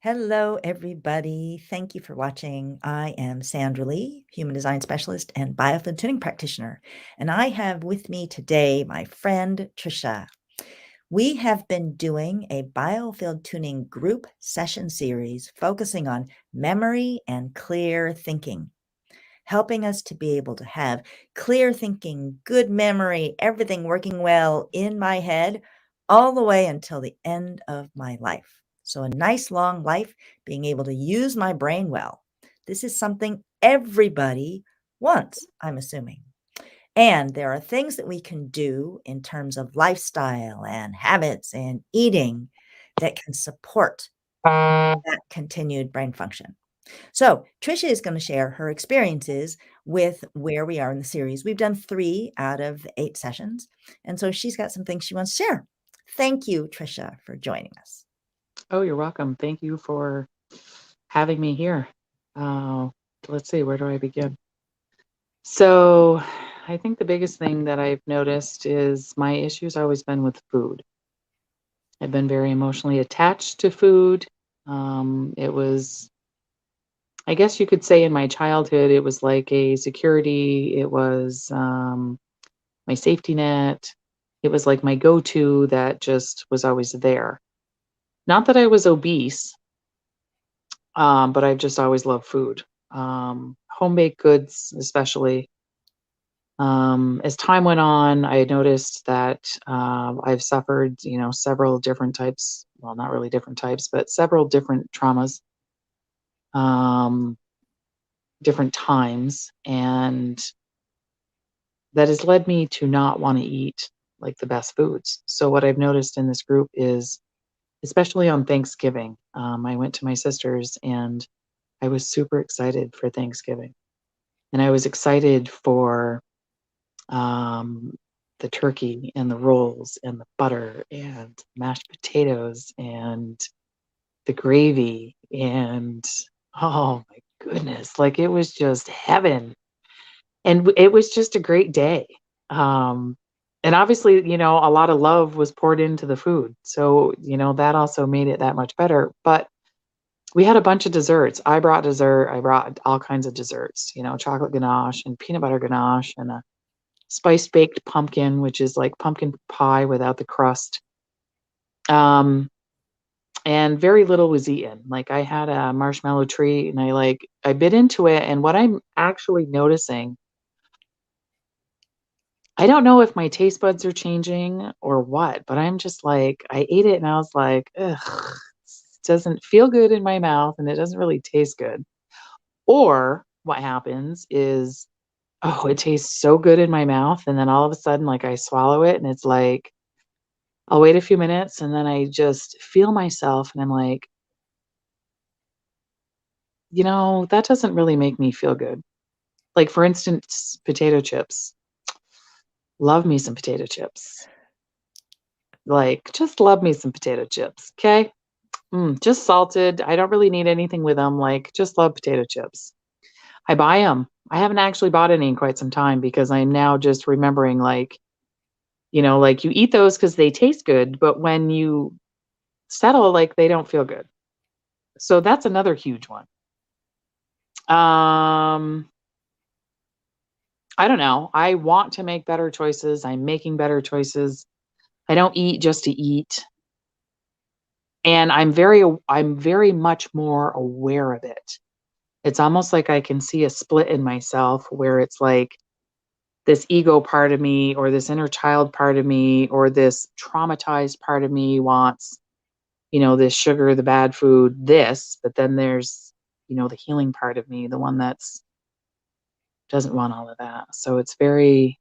Hello, everybody. Thank you for watching. I am Sandra Lee, Human Design Specialist and Biofield Tuning Practitioner, and I have with me today my friend Tricia. We have been doing a Biofield Tuning group session series focusing on memory and clear thinking, helping us to be able to have clear thinking, good memory, everything working well in my head all the way until the end of my life. So a nice long life, being able to use my brain well. This is something everybody wants, I'm assuming. And there are things that we can do in terms of lifestyle and habits and eating that can support that continued brain function. So Tricia is going to share her experiences with where we are in the series. We've done 3 out of the 8 sessions, and so she's got some things she wants to share. Thank you, Tricia, for joining us. Oh, you're welcome. Thank you for having me here. Let's see, where do I begin? So, I think the biggest thing that I've noticed is my issue's always been with food. I've been very emotionally attached to food. It was, I guess you could say, in my childhood, it was like a security. It was my safety net. It was like my go-to that just was always there. Not that I was obese, but I've just always loved food. Home baked goods, especially. As time went on, I noticed that I've suffered, several different types. Well, not really different types, but several different traumas, um, different times, and that has led me to not want to eat like the best foods. So what I've noticed in this group is, especially on Thanksgiving, I went to my sister's and I was super excited for Thanksgiving. And I was excited for um, the turkey and the rolls and the butter and mashed potatoes and the gravy. And oh my goodness, like it was just heaven. And it was just a great day. Um, and obviously, a lot of love was poured into the food. So, that also made it that much better. But we had a bunch of desserts. I brought dessert. I brought all kinds of desserts, chocolate ganache and peanut butter ganache and a spiced baked pumpkin, which is like pumpkin pie without the crust. Um, and very little was eaten. Like I had a marshmallow treat and I bit into it. And what I'm actually noticing, I don't know if my taste buds are changing or what, but I'm just like, I ate it and I was like, ugh, it doesn't feel good in my mouth and it doesn't really taste good. Or what happens is, oh, it tastes so good in my mouth. And then all of a sudden, like I swallow it and it's like, I'll wait a few minutes and then I just feel myself and I'm like, that doesn't really make me feel good. Like, for instance, potato chips. Love me some potato chips. Like, just love me some potato chips. Okay. Just salted. I don't really need anything with them. Like, just love potato chips. I buy them. I haven't actually bought any in quite some time because I'm now just remembering, like, like you eat those because they taste good, but when you settle, like, they don't feel good. So that's another huge one. Um, I don't know. I want to make better choices. I'm making better choices. I don't eat just to eat. And I'm very much more aware of it. It's almost like I can see a split in myself where it's like this ego part of me or this inner child part of me or this traumatized part of me wants, this sugar, the bad food, this, but then there's, the healing part of me, the one that's doesn't want all of that. So it's very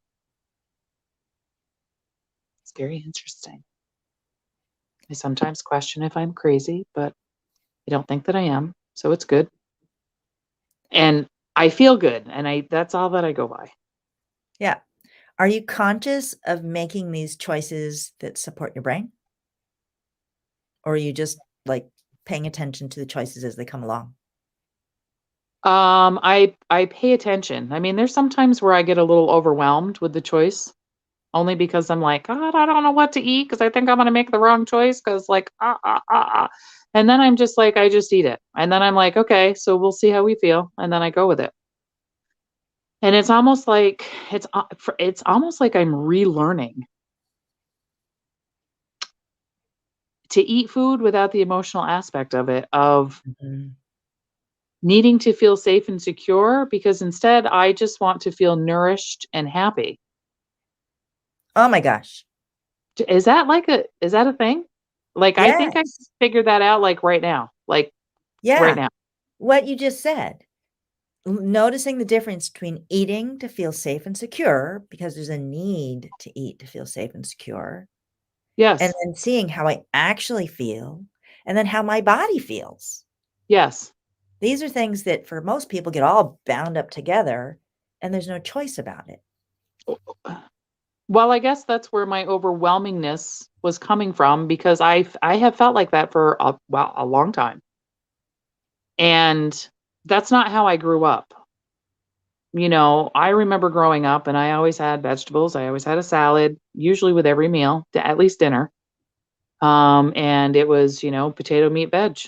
interesting. I sometimes question if I'm crazy, but I don't think that I am. So it's good. And I feel good. And that's all that I go by. Yeah. Are you conscious of making these choices that support your brain? Or are you just like paying attention to the choices as they come along? I pay attention. I mean, there's sometimes where I get a little overwhelmed with the choice. only because I'm like, God, I don't know what to eat because I think I'm going to make the wrong choice because, like, And then I'm just like, I just eat it. And then I'm like, okay, so we'll see how we feel. And then I go with it. And it's almost like it's almost like I'm relearning to eat food without the emotional aspect of it, of Mhm. needing to feel safe and secure, because instead I just want to feel nourished and happy. Oh my gosh. Is that a thing? Like, I think I Yes. figured that out, like, right now, like, right Yeah. now. What you just said. Noticing the difference between eating to feel safe and secure, because there's a need to eat to feel safe and secure, and Yes, then seeing how I actually feel, and then how my body feels. yes. These are things that for most people get all bound up together, and there's no choice about it. Well, I guess that's where my overwhelmingness was coming from, because I have felt like that for a long time, and that's not how I grew up. I remember growing up and I always had vegetables. I always had a salad, usually with every meal, at least dinner. And it was, potato, meat, veg.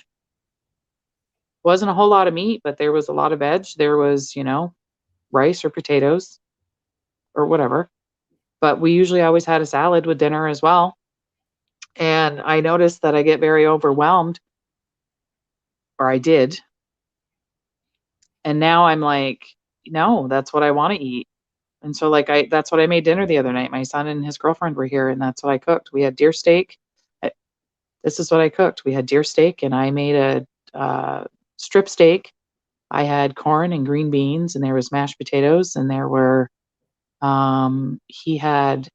Wasn't a whole lot of meat, but there was a lot of veg. There was, rice or potatoes or whatever. But we usually always had a salad with dinner as well. And I noticed that I get very overwhelmed, or I did. And now I'm like, no, that's what I want to eat. And so, like, that's what I made dinner the other night. My son and his girlfriend were here, and that's what I cooked. We had deer steak. Uh, This is what I cooked. We had deer steak, and I made a strip steak. I had corn and green beans, and there was mashed potatoes, and there were he had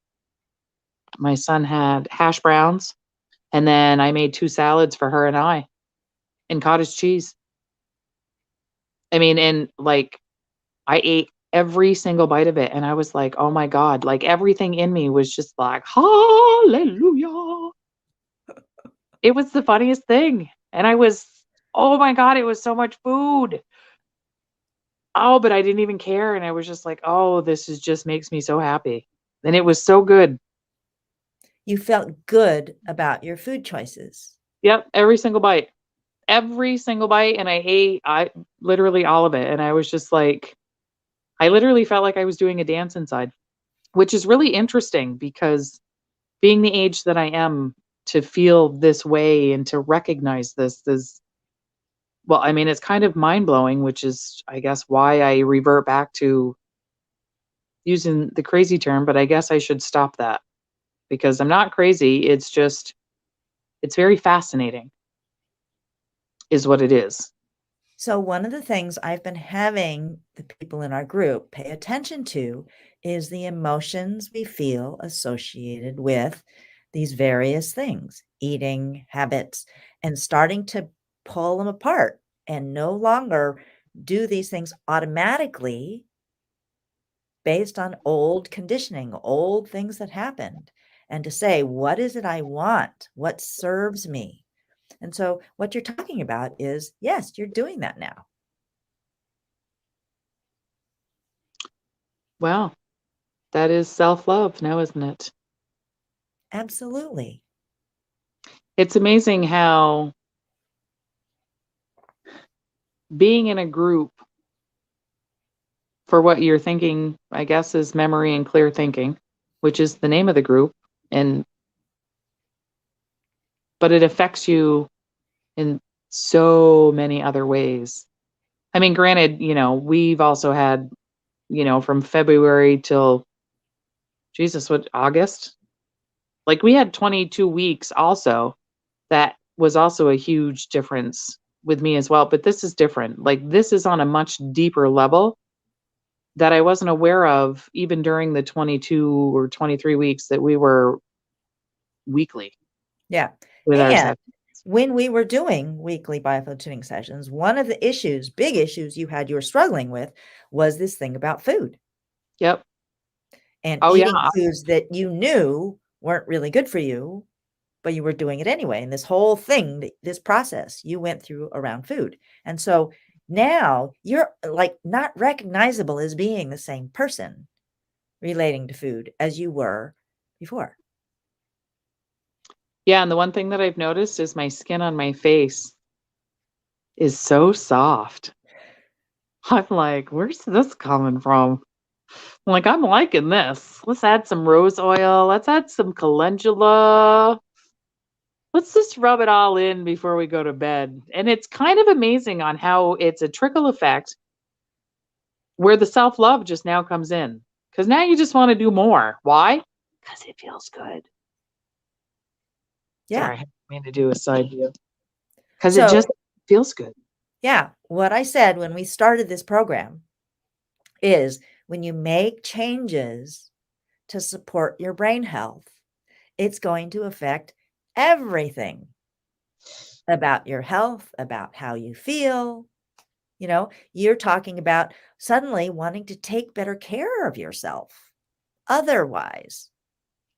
my son had hash browns, and then I made two salads for her and I, and cottage cheese. I mean, and like, I ate every single bite of it, and I was like, "Oh my god!" Like, everything in me was just like, "Hallelujah!" It was the funniest thing, and oh my god, it was so much food. Oh, but I didn't even care, and I was just like, "Oh, this is just makes me so happy," and it was so good. You felt good about your food choices. Yep, every single bite, and I ate literally all of it, and I was just like, I literally felt like I was doing a dance inside, which is really interesting because being the age that I am, to feel this way and to recognize this is, well, I mean, it's kind of mind blowing, which is, I guess, why I revert back to using the crazy term, but I guess I should stop that because I'm not crazy. It's just, it's very fascinating, is what it is. So one of the things I've been having the people in our group pay attention to is the emotions we feel associated with these various things, eating habits, and starting to pull them apart and no longer do these things automatically based on old conditioning, old things that happened, and to say, what is it I want? What serves me? And so what you're talking about is, yes, you're doing that now. Wow, that is self love now, isn't it? Absolutely. It's amazing how being in a group for what you're thinking, I guess, is memory and clear thinking, which is the name of the group. And, but it affects you in so many other ways. I mean, granted, we've also had, from February till Jesus, what, August? Like, we had 22 weeks also. That was also a huge difference with me as well. But this is different. Like, this is on a much deeper level that I wasn't aware of even during the 22 or 23 weeks that we were weekly Yeah. with our And sessions. when we were doing weekly biofield tuning sessions, one of the issues, big issues you were struggling with was this thing about food Yep. and Oh, yeah. eating foods that you knew weren't really good for you, but you were doing it anyway. And this whole thing, this process you went through around food. And so now you're like not recognizable as being the same person relating to food as you were before. Yeah, and the one thing that I've noticed is my skin on my face is so soft. I'm like, where's this coming from? I'm like, I'm liking this. Let's add some rose oil. Let's add some calendula. Let's just rub it all in before we go to bed. And it's kind of amazing on how it's a trickle effect where the self-love just now comes in. Because now you just want to do more. Why? Because it feels good. Yeah. Sorry, I didn't mean to do a side view. Because it So, just feels good. yeah, what I said when we started this program is when you make changes to support your brain health, it's going to affect everything about your health, about how you feel. You know, you're talking about suddenly wanting to take better care of yourself. Otherwise,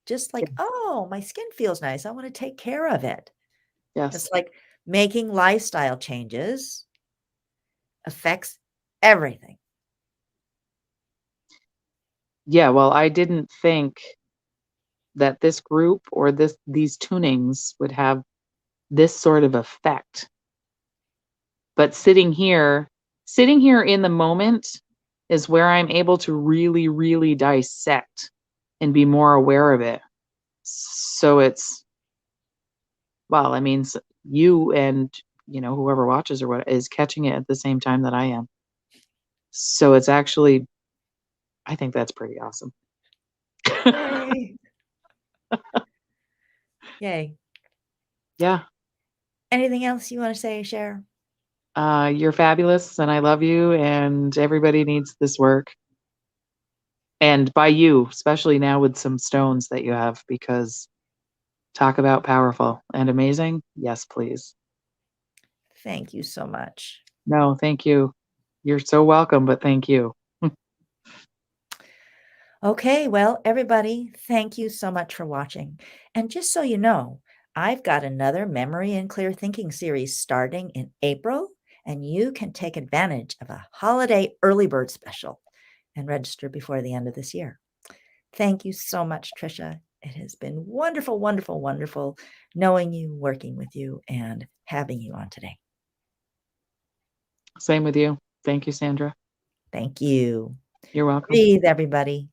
just like, Yeah. oh, my skin feels nice. I want to take care of it. Yes. It's like making lifestyle changes affects everything. Yeah, well, I didn't think that this group or these tunings would have this sort of effect. But sitting here in the moment is where I'm able to really, really dissect and be more aware of it. So it's, well, I mean, you and, whoever watches or what is catching it at the same time that I am. So it's actually, I think that's pretty awesome. Yay. Yay. Yeah. Anything else you want to say, share? You're fabulous and I love you and everybody needs this work. And by you, especially now with some stones that you have, because talk about powerful and amazing. Yes, please. Thank you so much. No, thank you. You're so welcome, but thank you. Okay, well, everybody, thank you so much for watching. And just so you know, I've got another Memory and Clear Thinking series starting in April, and you can take advantage of a holiday early bird special and register before the end of this year. Thank you so much, Tricia. It has been wonderful, wonderful, wonderful knowing you, working with you, and having you on today. Same with you. Thank you, Sandra. Thank you. You're welcome. Breathe, everybody.